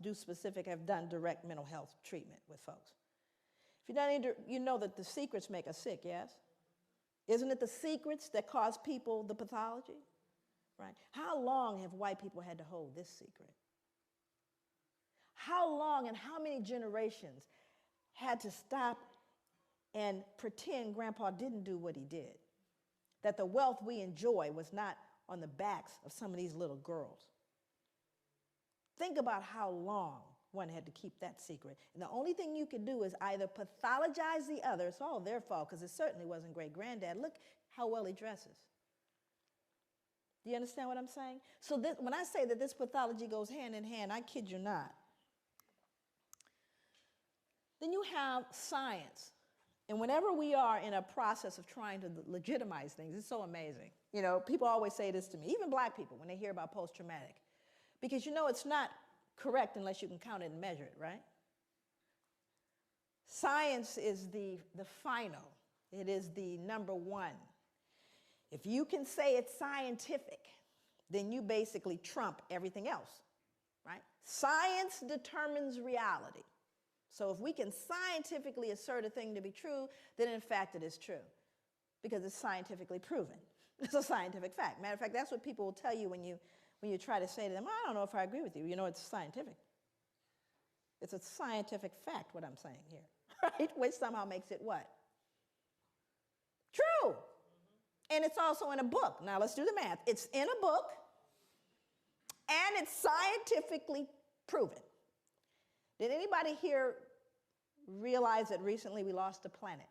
do specific, have done direct mental health treatment with folks. If you've done any, you know that the secrets make us sick, yes? Isn't it the secrets that cause people the pathology? Right? How long have white people had to hold this secret? How long and how many generations had to stop and pretend Grandpa didn't do what he did? That the wealth we enjoy was not on the backs of some of these little girls. Think about how long one had to keep that secret. And the only thing you could do is either pathologize the other. It's all their fault, because it certainly wasn't great-granddad. Look how well he dresses. Do you understand what I'm saying? So this, when I say that this pathology goes hand in hand, I kid you not. Then you have science. And whenever we are in a process of trying to legitimize things, it's so amazing. You know, people always say this to me, even black people, when they hear about post-traumatic. Because you know it's not correct unless you can count it and measure it, right? Science is the final. It is the number one. If you can say it's scientific, then you basically trump everything else, right? Science determines reality. So if we can scientifically assert a thing to be true, then in fact it is true, because it's scientifically proven. It's a scientific fact. Matter of fact, that's what people will tell you when you try to say to them, I don't know if I agree with you. You know, it's scientific. It's a scientific fact, what I'm saying here, right? Which somehow makes it what? True. And it's also in a book. Now let's do the math. It's in a book, and it's scientifically proven. Did anybody here realize that recently we lost a planet?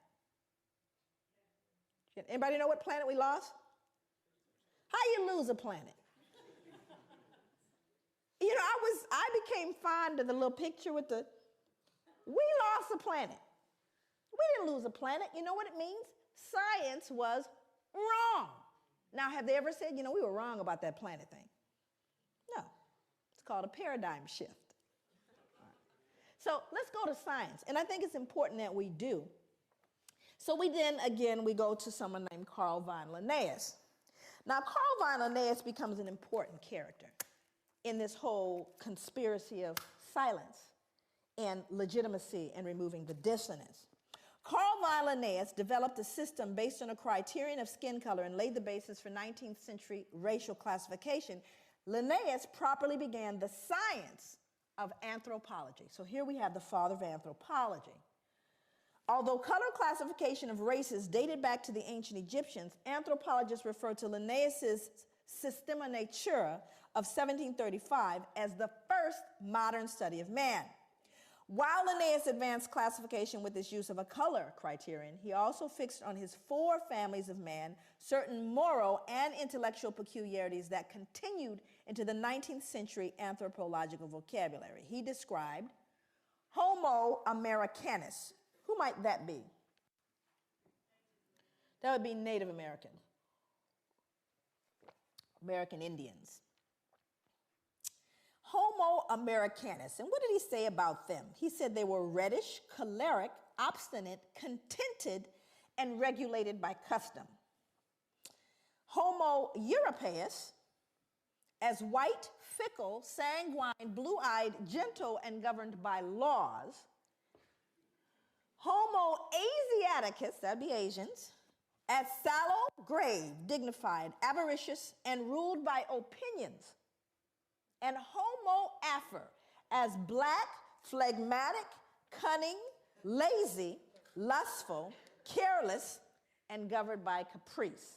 Anybody know what planet we lost? How you lose a planet? You know, I became fond of the little picture with we lost a planet. We didn't lose a planet. You know what it means? Science was wrong. Now, have they ever said, you know, we were wrong about that planet thing? No. It's called a paradigm shift. Right. So let's go to science. And I think it's important that we do. So we go to someone named Carl von Linnaeus. Now, Carl von Linnaeus becomes an important character in this whole conspiracy of silence and legitimacy and removing the dissonance. Carl von Linnaeus developed a system based on a criterion of skin color and laid the basis for 19th century racial classification. Linnaeus properly began the science of anthropology. So here we have the father of anthropology. Although color classification of races dated back to the ancient Egyptians, anthropologists refer to Linnaeus's Systema Naturae of 1735 as the first modern study of man. While Linnaeus advanced classification with his use of a color criterion, he also fixed on his 4 families of man certain moral and intellectual peculiarities that continued into the 19th century anthropological vocabulary. He described Homo Americanus. Who might that be? That would be Native American. American Indians. Homo Americanus. And what did he say about them? He said they were reddish, choleric, obstinate, contented, and regulated by custom. Homo Europaeus, as white, fickle, sanguine, blue-eyed, gentle, and governed by laws. Homo Asiaticus, that'd be Asians, as sallow, grave, dignified, avaricious, and ruled by opinions. And Homo Afer, as black, phlegmatic, cunning, lazy, lustful, careless, and governed by caprice.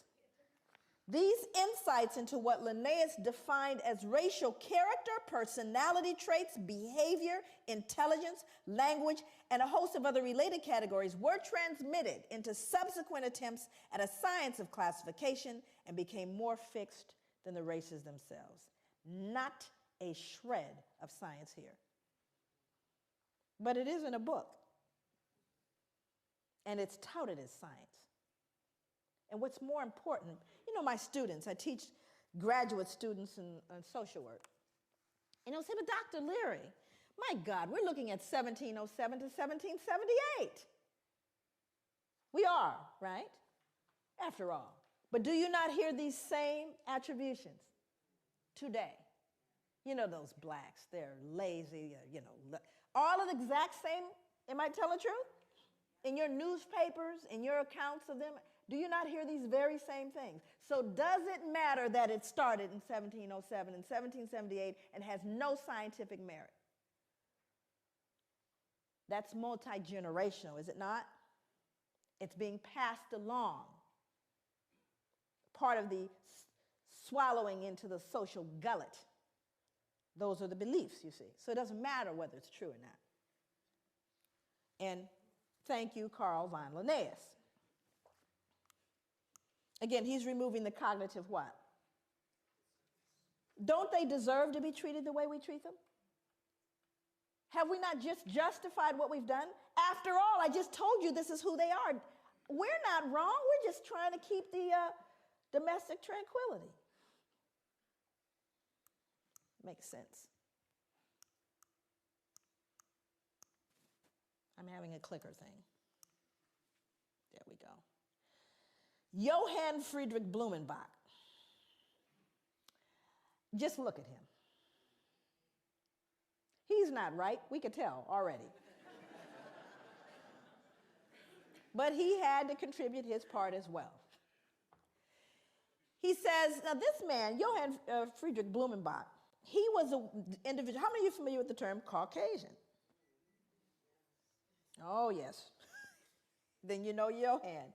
These insights into what Linnaeus defined as racial character, personality traits, behavior, intelligence, language, and a host of other related categories were transmitted into subsequent attempts at a science of classification and became more fixed than the races themselves. Not a shred of science here. But it is in a book. And it's touted as science. And what's more important, you know, my students, I teach graduate students in social work. And they'll say, but Dr. Leary, my God, we're looking at 1707 to 1778. We are, right? After all. But do you not hear these same attributions today? You know those blacks, they're lazy, all of the exact same, am I telling the truth? In your newspapers, in your accounts of them, do you not hear these very same things? So does it matter that it started in 1707 and 1778 and has no scientific merit? That's multi-generational, is it not? It's being passed along. Part of the swallowing into the social gullet. Those are the beliefs, you see. So it doesn't matter whether it's true or not. And thank you, Carl von Linnaeus. Again, he's removing the cognitive what? Don't they deserve to be treated the way we treat them? Have we not just justified what we've done? After all, I just told you this is who they are. We're not wrong. We're just trying to keep the domestic tranquility. Makes sense. I'm having a clicker thing. There we go. Johann Friedrich Blumenbach. Just look at him. He's not right. We could tell already. But he had to contribute his part as well. He says, now this man, Johann Friedrich Blumenbach, he was an individual. How many of you are familiar with the term Caucasian? Oh, yes. Then you know Johann.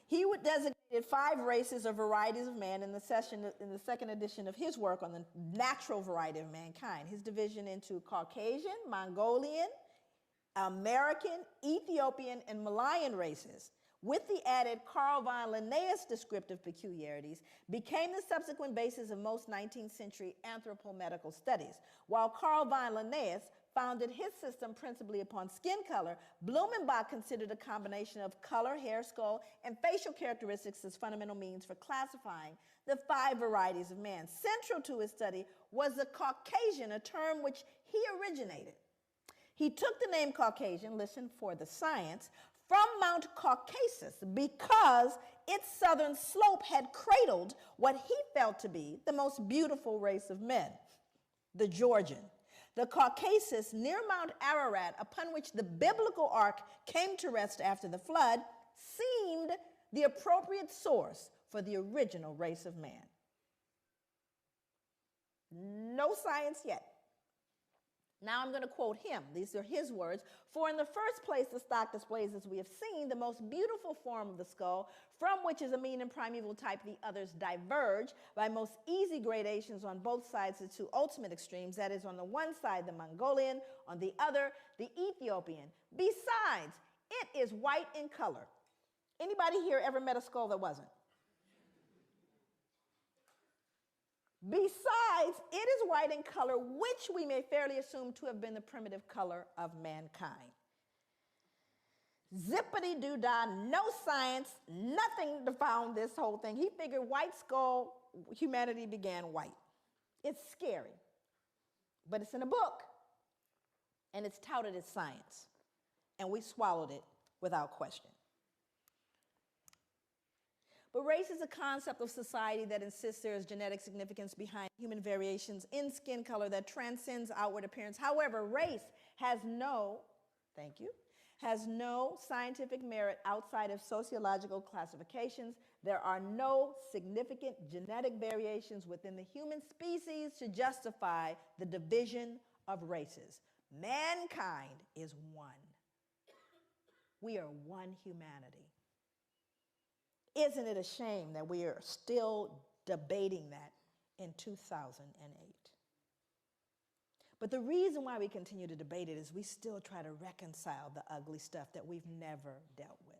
He designated 5 races or varieties of man in the second edition of his work on the natural variety of mankind. His division into Caucasian, Mongolian, American, Ethiopian, and Malayan races, with the added Carl von Linnaeus descriptive peculiarities, became the subsequent basis of most 19th century anthropomedical studies. While Carl von Linnaeus founded his system principally upon skin color, Blumenbach considered a combination of color, hair, skull, and facial characteristics as fundamental means for classifying the 5 varieties of man. Central to his study was the Caucasian, a term which he originated. He took the name Caucasian, listen for the science, from Mount Caucasus because its southern slope had cradled what he felt to be the most beautiful race of men, the Georgian. The Caucasus near Mount Ararat, upon which the biblical ark came to rest after the flood, seemed the appropriate source for the original race of man. No science yet. Now I'm going to quote him. These are his words. For in the first place, the stock displays, as we have seen, the most beautiful form of the skull, from which as a mean and primeval type the others diverge by most easy gradations on both sides, the 2 ultimate extremes, that is, on the one side the Mongolian, on the other the Ethiopian. Besides, it is white in color. Anybody here ever met a skull that wasn't? Besides, it is white in color, which we may fairly assume to have been the primitive color of mankind. Zippity-doo-dah, no science, nothing to found this whole thing. He figured white skull, humanity began white. It's scary, but it's in a book, and it's touted as science, and we swallowed it without question. But race is a concept of society that insists there is genetic significance behind human variations in skin color that transcends outward appearance. However, race has no scientific merit outside of sociological classifications. There are no significant genetic variations within the human species to justify the division of races. Mankind is one. We are one humanity. Isn't it a shame that we are still debating that in 2008? But the reason why we continue to debate it is we still try to reconcile the ugly stuff that we've never dealt with.